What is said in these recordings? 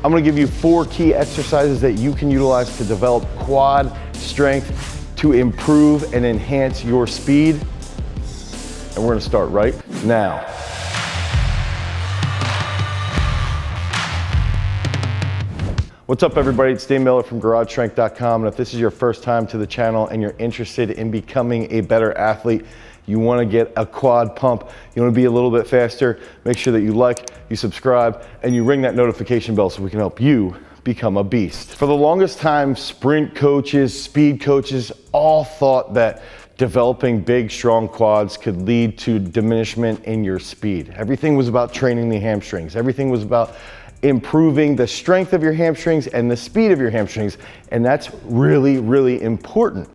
I'm gonna give you 4 key exercises that you can utilize to develop quad strength to improve and enhance your speed. And we're gonna start right now. What's up everybody, it's Dave Miller from GarageStrength.com, and if this is your first time to the channel and you're interested in becoming a better athlete, you wanna get a quad pump, you wanna be a little bit faster, make sure that you like, you subscribe, and you ring that notification bell so we can help you become a beast. For the longest time, sprint coaches, speed coaches all thought that developing big, strong quads could lead to diminishment in your speed. Everything was about training the hamstrings. Everything was about improving the strength of your hamstrings and the speed of your hamstrings, and that's really, really important.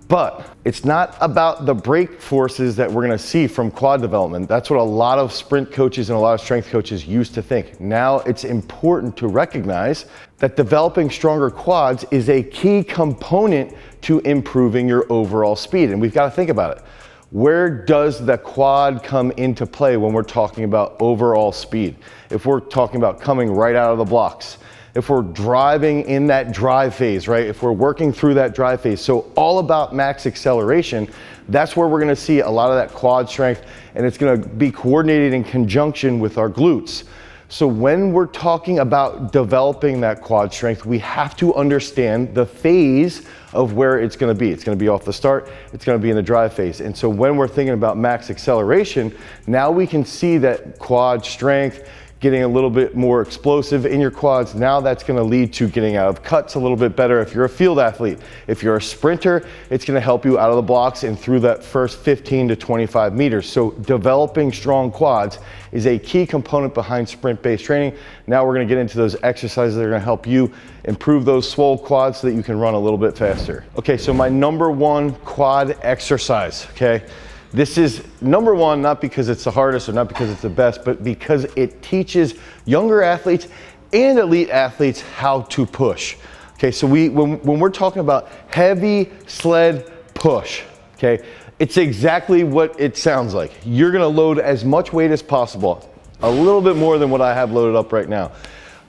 But it's not about the brake forces that we're gonna see from quad development. That's what a lot of sprint coaches and a lot of strength coaches used to think. Now it's important to recognize that developing stronger quads is a key component to improving your overall speed. And we've got to think about it. Where does the quad come into play when we're talking about overall speed? If we're talking about coming right out of the blocks, if we're driving in that drive phase, right? If we're working through that drive phase. So all about max acceleration, that's where we're gonna see a lot of that quad strength, and it's gonna be coordinated in conjunction with our glutes. So when we're talking about developing that quad strength, we have to understand the phase of where it's gonna be. It's gonna be off the start, it's gonna be in the drive phase. And so when we're thinking about max acceleration, now we can see that quad strength, getting a little bit more explosive in your quads. Now that's gonna lead to getting out of cuts a little bit better if you're a field athlete. If you're a sprinter, it's gonna help you out of the blocks and through that first 15 to 25 meters. So developing strong quads is a key component behind sprint-based training. Now we're gonna get into those exercises that are gonna help you improve those swole quads so that you can run a little bit faster. Okay, so my #1 quad exercise, okay? This is #1, not because it's the hardest or not because it's the best, but because it teaches younger athletes and elite athletes how to push. Okay, so when we're talking about heavy sled push, okay, it's exactly what it sounds like. You're gonna load as much weight as possible, a little bit more than what I have loaded up right now.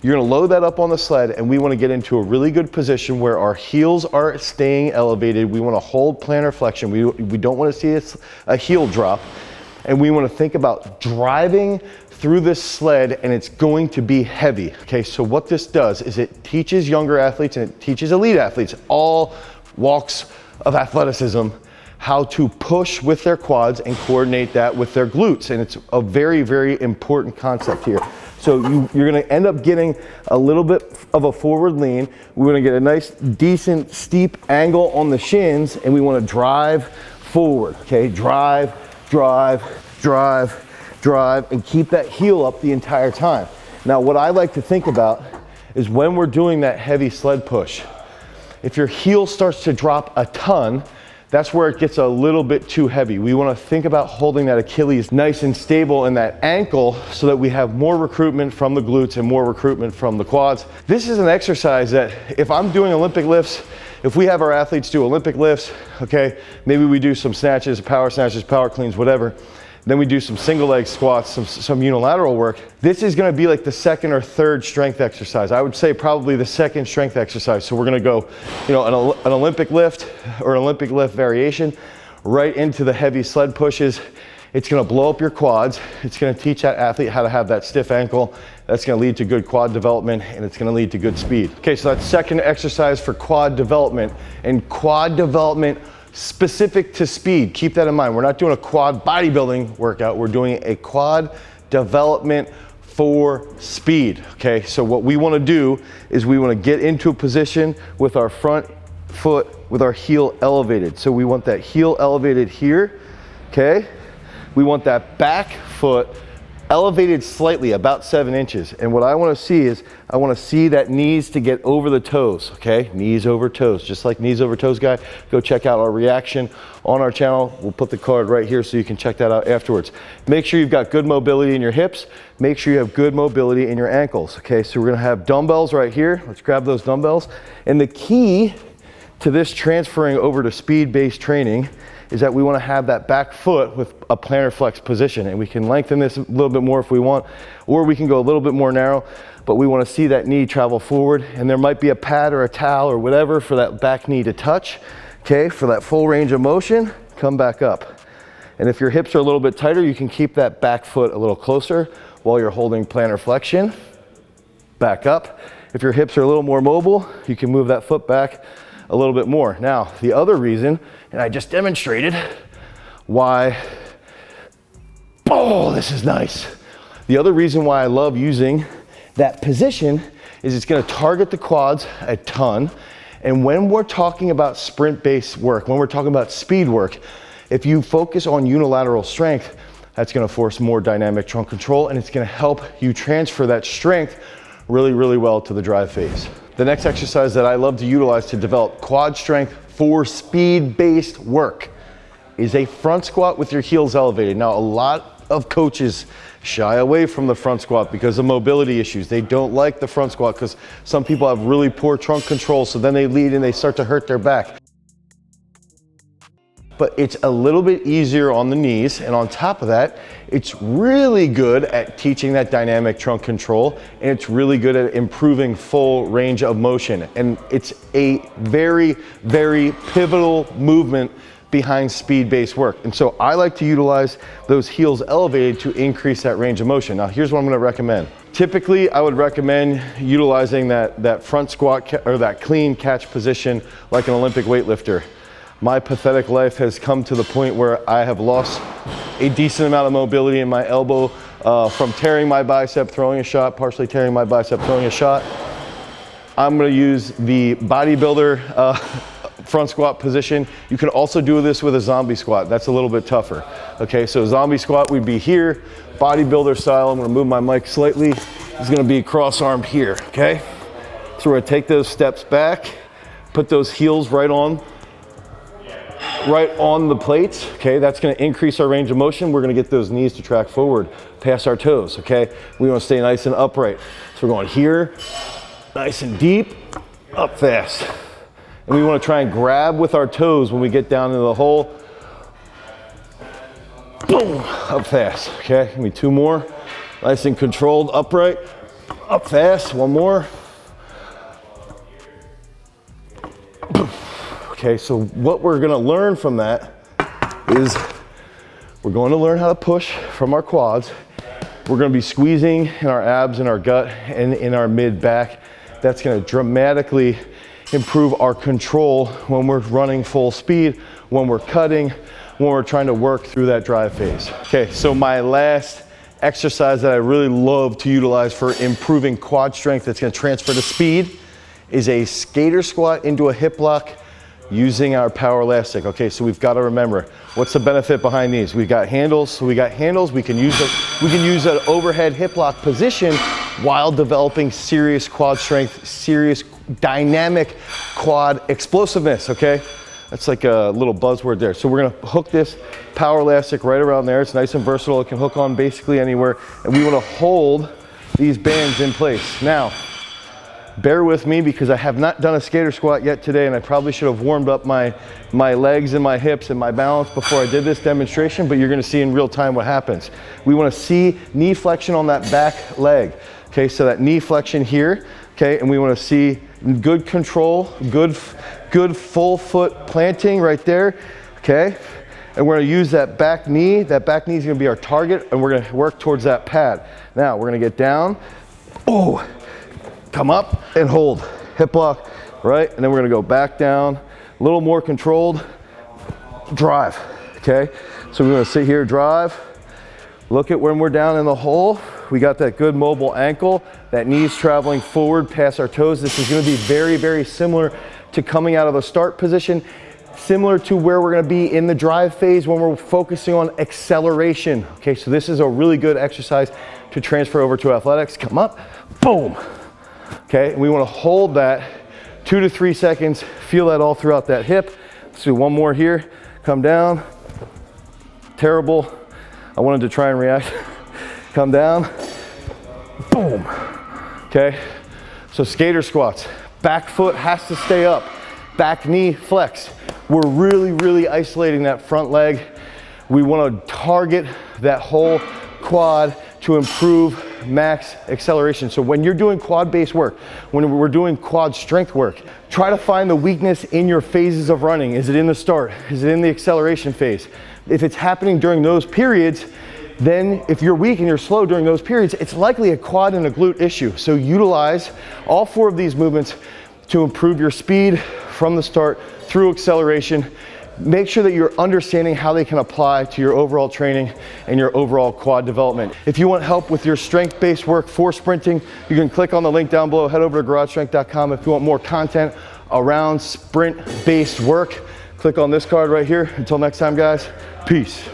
You're gonna load that up on the sled, and we wanna get into a really good position where our heels are staying elevated. We wanna hold plantar flexion. We don't wanna see a heel drop. And we wanna think about driving through this sled, and it's going to be heavy. Okay, so what this does is it teaches younger athletes and it teaches elite athletes, all walks of athleticism, how to push with their quads and coordinate that with their glutes. And it's a very, very important concept here. So you're gonna end up getting a little bit of a forward lean. We're gonna get a nice, decent, steep angle on the shins, and we wanna drive forward, okay? Drive, drive, drive, drive, and keep that heel up the entire time. Now, what I like to think about is when we're doing that heavy sled push, if your heel starts to drop a ton, that's where it gets a little bit too heavy. We wanna think about holding that Achilles nice and stable in that ankle so that we have more recruitment from the glutes and more recruitment from the quads. This is an exercise that if I'm doing Olympic lifts, if we have our athletes do Olympic lifts, okay, maybe we do some snatches, power cleans, whatever. Then we do some single leg squats, some unilateral work. This is gonna be like the second or third strength exercise. I would say probably the second strength exercise. So we're gonna go, you know, an Olympic lift or an Olympic lift variation right into the heavy sled pushes. It's gonna blow up your quads. It's gonna teach that athlete how to have that stiff ankle. That's gonna lead to good quad development, and it's gonna lead to good speed. Okay, so that's second exercise for quad development. And quad development specific to speed. Keep that in mind. We're not doing a quad bodybuilding workout. We're doing a quad development for speed. Okay, so what we want to do is we want to get into a position with our front foot with our heel elevated. So we want that heel elevated here. Okay, we want that back foot elevated slightly, about 7 inches. And what I want to see is, I want to see that knees to get over the toes, okay? Knees over toes, just like knees over toes guy. Go check out our reaction on our channel. We'll put the card right here so you can check that out afterwards. Make sure you've got good mobility in your hips. Make sure you have good mobility in your ankles, okay? So we're gonna have dumbbells right here. Let's grab those dumbbells. And the key to this transferring over to speed-based training is that we want to have that back foot with a plantar flex position, and we can lengthen this a little bit more if we want, or we can go a little bit more narrow, but we want to see that knee travel forward, and there might be a pad or a towel or whatever for that back knee to touch, okay, for that full range of motion. Come back up. And if your hips are a little bit tighter, you can keep that back foot a little closer while you're holding plantar flexion. Back up. If your hips are a little more mobile, you can move that foot back a little bit more. Now, the other reason, and I just demonstrated why, oh, this is nice. The other reason why I love using that position is it's gonna target the quads a ton. And when we're talking about sprint-based work, when we're talking about speed work, if you focus on unilateral strength, that's gonna force more dynamic trunk control, and it's gonna help you transfer that strength really, really well to the drive phase. The next exercise that I love to utilize to develop quad strength for speed-based work is a front squat with your heels elevated. Now, a lot of coaches shy away from the front squat because of mobility issues. They don't like the front squat because some people have really poor trunk control, so then they lead and they start to hurt their back. But it's a little bit easier on the knees, and on top of that, it's really good at teaching that dynamic trunk control, and it's really good at improving full range of motion. And it's a very, very pivotal movement behind speed-based work. And so I like to utilize those heels elevated to increase that range of motion. Now, here's what I'm gonna recommend. Typically, I would recommend utilizing that front squat or that clean catch position like an Olympic weightlifter. My pathetic life has come to the point where I have lost a decent amount of mobility in my elbow from tearing my bicep, throwing a shot, partially tearing my bicep, throwing a shot. I'm gonna use the bodybuilder front squat position. You can also do this with a zombie squat. That's a little bit tougher. Okay, so zombie squat, we'd be here, bodybuilder style. I'm gonna move my mic slightly. It's gonna be cross-armed here, okay? So we're gonna take those steps back, put those heels right on the plates, okay? That's gonna increase our range of motion. We're gonna get those knees to track forward, past our toes, okay? We wanna stay nice and upright. So we're going here, nice and deep, up fast. And we wanna try and grab with our toes when we get down into the hole. Boom, up fast, okay? Give me two more. Nice and controlled, upright, up fast, one more. Okay, so what we're gonna learn from that is we're going to learn how to push from our quads. We're gonna be squeezing in our abs and our gut and in our mid back. That's gonna dramatically improve our control when we're running full speed, when we're cutting, when we're trying to work through that drive phase. Okay, so my last exercise that I really love to utilize for improving quad strength that's gonna transfer to speed is a skater squat into a hip lock using our POWERLASTIC. Okay, so we've got to remember, what's the benefit behind these? We've got handles, so we got handles, we can use an overhead hip lock position while developing serious quad strength, serious dynamic quad explosiveness, okay? That's like a little buzzword there. So we're gonna hook this POWERLASTIC right around there. It's nice and versatile, it can hook on basically anywhere, and we wanna hold these bands in place. Now, bear with me because I have not done a skater squat yet today, and I probably should have warmed up my legs and my hips and my balance before I did this demonstration, but you're gonna see in real time what happens. We wanna see knee flexion on that back leg. Okay, so that knee flexion here, okay, and we wanna see good control, good full foot planting right there, okay? And we're gonna use that back knee. That back knee is gonna be our target, and we're gonna work towards that pad. Now, we're gonna get down, oh, come up and hold, hip lock, right? And then we're gonna go back down, a little more controlled, drive, okay? So we're gonna sit here, drive, look at when we're down in the hole. We got that good mobile ankle, that knee's traveling forward past our toes. This is gonna be very, very similar to coming out of a start position, similar to where we're gonna be in the drive phase when we're focusing on acceleration. Okay, so this is a really good exercise to transfer over to athletics. Come up, boom. Okay, and we wanna hold that 2 to 3 seconds, feel that all throughout that hip. Let's do one more here, come down, terrible. I wanted to try and react. Come down, boom. Okay, so skater squats. Back foot has to stay up, back knee flexed. we're really isolating that front leg. We want to target that whole quad to improve max acceleration. So when you're doing quad-based work, when we're doing quad strength work, try to find the weakness in your phases of running. Is it in the start? Is it in the acceleration phase? If it's happening during those periods, then if you're weak and you're slow during those periods, it's likely a quad and a glute issue. So utilize all 4 of these movements to improve your speed from the start through acceleration. Make sure that you're understanding how they can apply to your overall training and your overall quad development. If you want help with your strength-based work for sprinting, you can click on the link down below. Head over to garagestrength.com. If you want more content around sprint-based work, click on this card right here. Until next time, guys, peace.